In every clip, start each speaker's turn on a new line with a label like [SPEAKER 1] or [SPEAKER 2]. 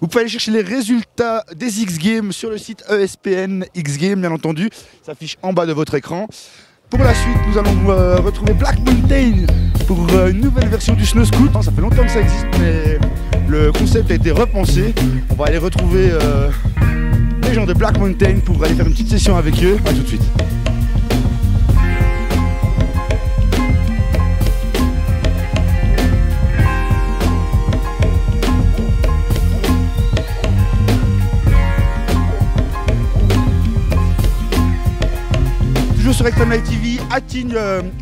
[SPEAKER 1] Vous pouvez aller chercher les résultats des X-Games sur le site ESPN X-Games, bien entendu. Ça s'affiche en bas de votre écran. Pour la suite, nous allons retrouver Black Mountain pour une nouvelle version du Snow Scoot. Ça fait longtemps que ça existe, mais le concept a été repensé. On va aller retrouver les gens de Black Mountain pour aller faire une petite session avec eux. A tout de suite. Sur Extreme Light TV à Tignes,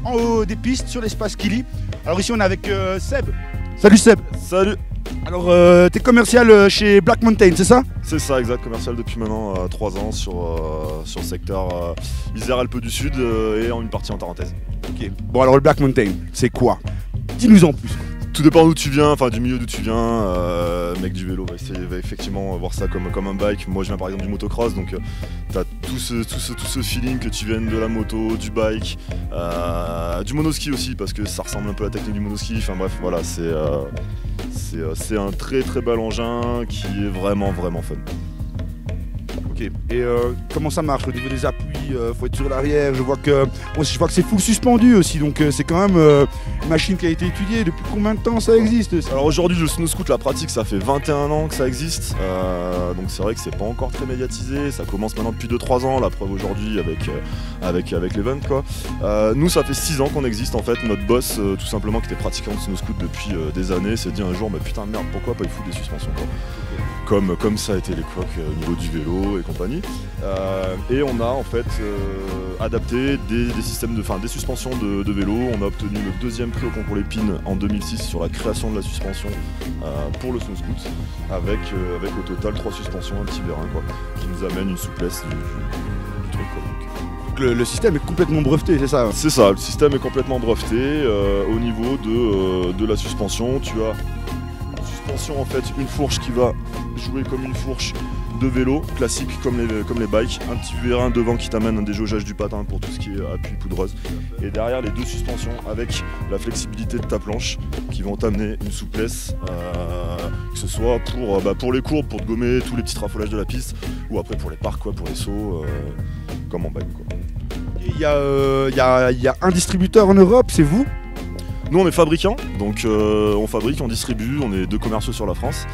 [SPEAKER 1] en haut des pistes sur l'espace Kili. Alors ici on est avec Seb. Salut Seb.
[SPEAKER 2] Salut.
[SPEAKER 1] Alors t'es commercial chez Black Mountain, c'est ça?
[SPEAKER 2] C'est ça, exact, commercial depuis maintenant 3 ans sur le secteur Isère-Alpes du Sud et en une partie en Tarentaise.
[SPEAKER 1] Ok. Bon alors le Black Mountain, c'est quoi? Dis-nous en plus.
[SPEAKER 2] Tout dépend d'où tu viens, enfin du milieu d'où tu viens. Mec du vélo va effectivement voir ça comme un bike. Moi je viens par exemple du motocross, donc t'as tout ce feeling que tu viennes de la moto, du bike, du monoski aussi parce que ça ressemble un peu à la technique du monoski. Enfin bref, voilà, c'est un très très bel engin qui est vraiment fun.
[SPEAKER 1] Ok. Et comment ça marche au niveau des appuis? Faut être sur l'arrière. Je vois que c'est full suspendu aussi, donc c'est quand même une machine qui a été étudiée. Depuis combien de temps ça existe?
[SPEAKER 2] Alors aujourd'hui le Snow Scoot, la pratique, ça fait 21 ans que ça existe, donc c'est vrai que c'est pas encore très médiatisé. Ça commence maintenant depuis 2-3 ans, la preuve aujourd'hui avec l'event quoi. Nous ça fait 6 ans qu'on existe en fait. Notre boss tout simplement qui était pratiquant de Snow Scoot depuis des années s'est dit un jour bah putain merde, pourquoi pas il fout des suspensions quoi. Comme ça a été l'époque au niveau du vélo et compagnie. Et on a en fait adapté des suspensions de vélo. On a obtenu le 2e prix au concours Lépine en 2006 sur la création de la suspension pour le Snow Scoot avec au total 3 suspensions, un petit vérin quoi, qui nous amène une souplesse du truc quoi.
[SPEAKER 1] Le système est complètement breveté, c'est ça?
[SPEAKER 2] C'est ça, le système est complètement breveté. Au niveau de la suspension, tu as en fait une fourche qui va jouer comme une fourche de vélo classique comme les bikes, un petit vérin devant qui t'amène un déjaugeage du patin pour tout ce qui est appui poudreuse, et derrière les 2 suspensions avec la flexibilité de ta planche qui vont t'amener une souplesse, que ce soit pour les courbes, pour te gommer tous les petits rafolages de la piste, ou après pour les parcs quoi, pour les sauts comme en bike quoi.
[SPEAKER 1] Il y a un distributeur en Europe, c'est vous?
[SPEAKER 2] Nous on est fabricants, donc on fabrique, on distribue, on est 2 commerciaux sur la France.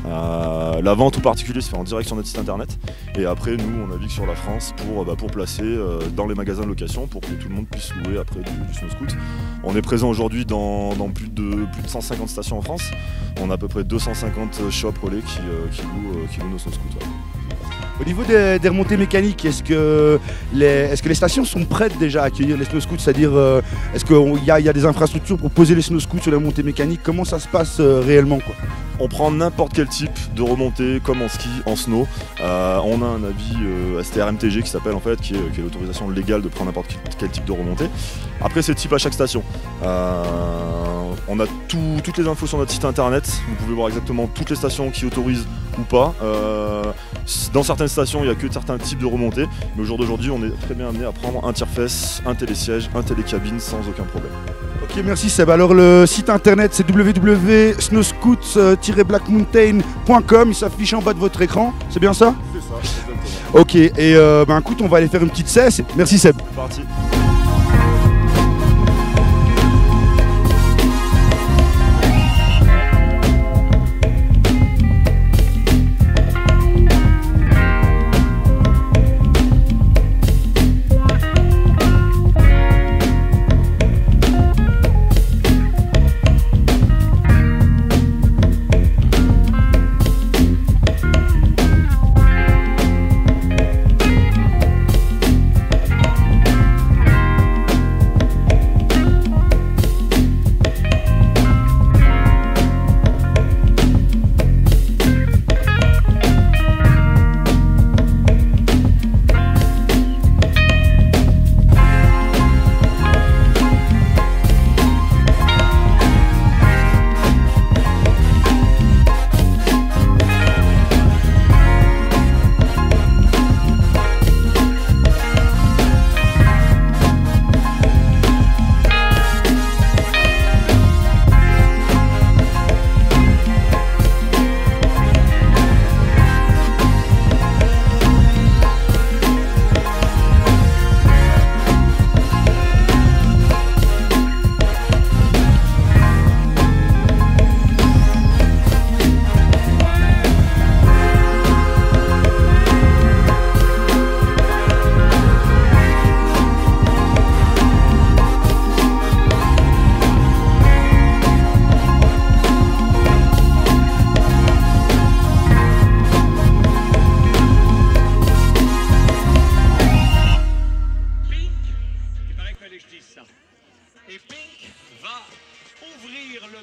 [SPEAKER 2] La vente en particulier se fait en direct sur notre site internet. Et après nous on navigue sur la France pour placer dans les magasins de location pour que tout le monde puisse louer après du Snow Scoot. On est présent aujourd'hui dans plus de 150 stations en France. On a à peu près 250 shops relais qui louent nos Snow Scoots. Ouais.
[SPEAKER 1] Au niveau des remontées mécaniques, est-ce que les stations sont prêtes déjà à accueillir les Snow Scoots? C'est-à-dire, est-ce qu'il y a des infrastructures pour poser les Snow Scoots sur les remontées mécaniques? Comment ça se passe réellement quoi?
[SPEAKER 2] On prend n'importe quel type de remontée, comme en ski, en snow. On a un avis STR-MTG qui s'appelle en fait, qui est l'autorisation légale de prendre n'importe quel type de remontée. Après c'est type à chaque station. On a toutes les infos sur notre site internet. Vous pouvez voir exactement toutes les stations qui autorisent ou pas. Dans certaines stations, il n'y a que certains types de remontées. Mais au jour d'aujourd'hui, on est très bien amené à prendre un tire-fesse, un télésiège, un télécabine sans aucun problème.
[SPEAKER 1] Ok, merci Seb. Alors le site internet c'est www.snowscoots-blackmountain.com. Il s'affiche en bas de votre écran, c'est bien ça?
[SPEAKER 2] C'est ça, exactement.
[SPEAKER 1] Ok, et écoute, on va aller faire une petite session. Merci Seb.
[SPEAKER 2] C'est parti.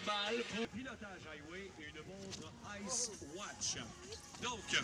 [SPEAKER 3] balles pour pilotage highway et une montre Ice Watch. Donc,